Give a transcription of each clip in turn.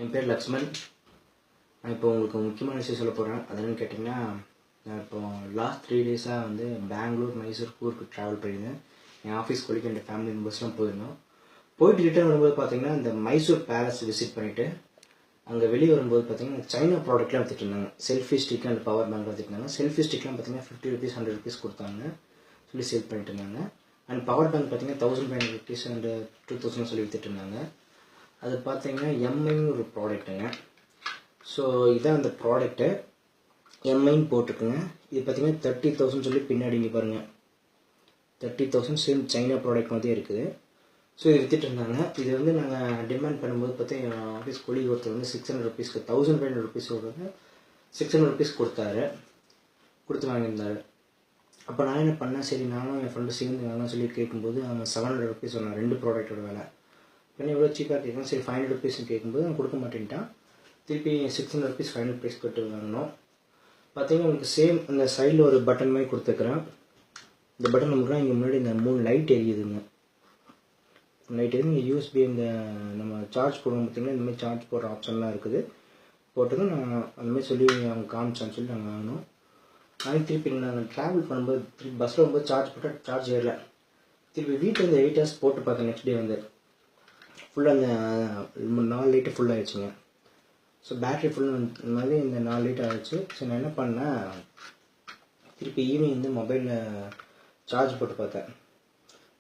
என் பேர் லக்ஷ்மன். நான் இப்போ உங்களுக்கு முக்கியமான விஷயம் சொல்ல போகிறேன். அது என்னன்னு கேட்டிங்கன்னா, நான் இப்போ லாஸ்ட் 3 டேஸாக வந்து பெங்களூர், மைசூர், கூர்க்கு ட்ராவல் பண்ணியிருந்தேன். என் ஆஃபீஸ் கொலிக்கு என் ஃபேமிலி மெம்பர்ஸ்லாம் போயிருந்தோம். போயிட்டு ரிட்டர்ன் வரும்போது பார்த்தீங்கன்னா, இந்த மைசூர் பேலஸ் விசிட் பண்ணிவிட்டு அங்கே வெளியே வரும்போது பார்த்தீங்கன்னா சைனா ப்ராடக்ட்லாம் எடுத்துகிட்டு இருந்தாங்க. Selfie stick and power bank எடுத்துகிட்டு இருந்தாங்க. செல்ஃபி ஸ்டிக்லாம் பார்த்தீங்கன்னா 50 rupees 100 rupees கொடுத்தாங்க சொல்லி சேல் பண்ணிட்டு இருந்தாங்க. அண்ட் பவர் பேங்க் பார்த்தீங்கன்னா 1500 rupees அண்ட் 2000 சொல்லி விற்றுட்டு இருந்தாங்க. அது பார்த்தீங்கன்னா எம்ஐன்னு ஒரு ப்ராடக்ட்டுங்க. ஸோ இதான் அந்த ப்ராடக்ட்டு, எம்ஐன்னு போட்டுருக்குங்க. இது பார்த்தீங்கன்னா 30,000 சொல்லி பின்னாடி இங்கே பாருங்கள், 30,000 சேம் சைனா ப்ராடக்ட் மாதிரியே இருக்குது. ஸோ இது விற்றுட்டு இருந்தாங்க. இது வந்து நாங்கள் டிமாண்ட் பண்ணும்போது பார்த்தா என் ஆஃபீஸ் கொலீக் ஒருத்தர் வந்து 600 rupeesக்கு 1500 rupees வந்து 600 rupees கொடுத்து வாங்கியிருந்தார். அப்போ நான் என்ன பண்ணேன், சரி நானும் என் ஃப்ரெண்டு சேர்ந்து வாங்கலாம் சொல்லி கேட்கும்போது அவங்க 700 rupees சொன்னான் 2 ப்ராடக்டோட விலை. என்ன இவ்வளோ சீப்பாக கேட்குறேன், சரி 500 rupees கேட்கும்போது அவன் கொடுக்க மாட்டேன்ட்டான். திருப்பி 600 rupees 500 rupees கட்டு வாங்கினோம். பார்த்தீங்கன்னா உங்களுக்கு சேம் அந்த சைடில் ஒரு பட்டன் மாதிரி கொடுத்துருக்குறேன். இந்த பட்டன் நமக்குலாம் இங்கே முன்னாடி இந்த 3 லைட் எரியுதுங்க. லைட் எரியுது. இங்கே யூஎஸ்பி இந்த நம்ம சார்ஜ் போடுவோம் பார்த்திங்கன்னா, இந்தமாதிரி சார்ஜ் போடுற ஆப்ஷன்லாம் இருக்குது. போட்டதும் நான் அந்தமாதிரி சொல்லி அவங்க காமிச்சான்னு சொல்லி நாங்கள் வாங்கினோம். அதுக்கு திருப்பி நாங்கள் ட்ராவல் பண்ணும்போது திருப்பி பஸ்ஸில் வரும்போது சார்ஜ் போட்டால் சார்ஜ் ஏறல. திருப்பி வீட்டில் இந்த 8 hours போட்டு பார்த்தேன். நெக்ஸ்ட் டே வந்து ஃபுல்லாக அந்த 4 லைட்டு ஃபுல்லாகிடுச்சுங்க. ஸோ பேட்ரி ஃபுல் இந்த மாதிரி இந்த 4 லைட் ஆகிடுச்சு. ஸோ நான் என்ன பண்ணேன், திருப்பி ஈவினிங் வந்து மொபைலில் சார்ஜ் போட்டு பார்த்தேன்.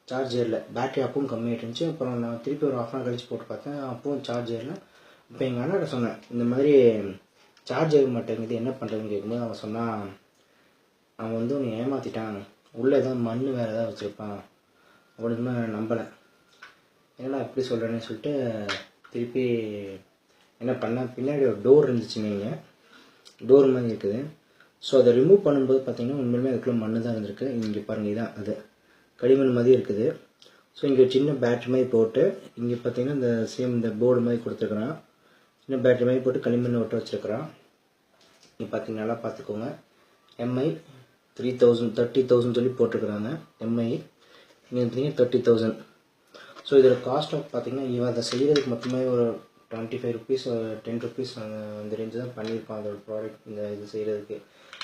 சார்ஜ் ஏறல. பேட்ரி அப்பவும் கம்மியாகிட்டு இருந்துச்சு. அப்புறம் நான் திருப்பி ஒரு 1/2 hour கழிச்சு போட்டு பார்த்தேன், அப்பவும் சார்ஜ் ஏறல. இப்போ எங்கள் அண்ணாட்ட சொன்னேன், இந்த மாதிரி சார்ஜ் ஏற மாட்டேங்குது என்ன பண்ணுறதுன்னு கேட்கும்போது அவன் சொன்னான், அவன் வந்து உன்னை ஏமாற்றிட்டான், உள்ளே ஏதாவது மண் வேறு ஏதாவது வச்சுருப்பான் அப்படின்னு. நம்பலை. ஏன்னா எப்படி சொல்கிறேன்னு சொல்லிட்டு திருப்பி என்ன பண்ணேன், பின்னாடி ஒரு டோர் இருந்துச்சுங்க, இங்கே டோர் மாதிரி இருக்குது. ஸோ அதை ரிமூவ் பண்ணும்போது பார்த்தீங்கன்னா உண்மையிலுமே அதுக்குள்ளே மண் தான் இருந்திருக்கு. இங்கே பாருங்கள், இதான் அது களிமண் மாதிரி இருக்குது. ஸோ இங்கே சின்ன பேட்ரி மாதிரி போட்டு இங்கே பார்த்தீங்கன்னா இந்த சேம் இந்த போர்டு மாதிரி கொடுத்துருக்குறான். சின்ன பேட்ரி மாதிரி போட்டு களிமண் ஒட்ட வச்சுருக்குறான். இங்கே பார்த்தீங்கன்னா நல்லா பார்த்துக்கோங்க, எம்ஐ 30,000 சொல்லி போட்டிருக்குறாங்க எம்ஐ. இங்கே பார்த்தீங்கன்னா 30,000. ஸோ இதில் காஸ்ட் ஆஃப் பார்த்தீங்கன்னா இவன் அதை செய்கிறதுக்கு மொத்தமே ஒரு 25 rupees 10 rupees அந்த ரேஞ்சு தான் பண்ணியிருப்பான் அதோட ப்ராடக்ட். இந்த இது செய்கிறதுக்கு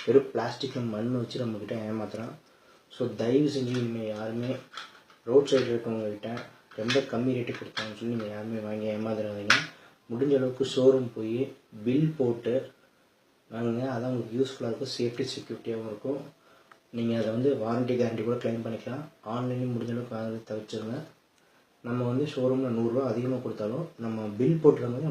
வெறும் பிளாஸ்டிக்கில் மண் வச்சு நம்மக்கிட்ட ஏமாத்துறான். ஸோ தயவு செஞ்சு நீங்கள் யாருமே ரோட் சைடில் இருக்கவங்ககிட்ட ரொம்ப கம்மி ரேட்டு கொடுத்தாங்கன்னு சொல்லி நீங்கள் யாருமே வாங்கி ஏமாத்துறாதீங்க. முடிஞ்ச அளவுக்கு ஷோரூம் போய் பில் போட்டு வாங்குங்க. அதான் உங்களுக்கு யூஸ்ஃபுல்லாக இருக்கும், சேஃப்டி செக்யூரிட்டியாகவும் இருக்கும். நீங்கள் அதை வந்து வாரண்டி கேரண்டி கூட கிளைம் பண்ணிக்கலாம். ஆன்லைன்லேயும் முடிஞ்ச அளவுக்கு வாங்குறது தவிர்த்துருங்க. நம்ம வந்து ஷோரூமில் 100 ரூபா அதிகமாக கொடுத்தாலும் நம்ம பில் போட்டுருங்க.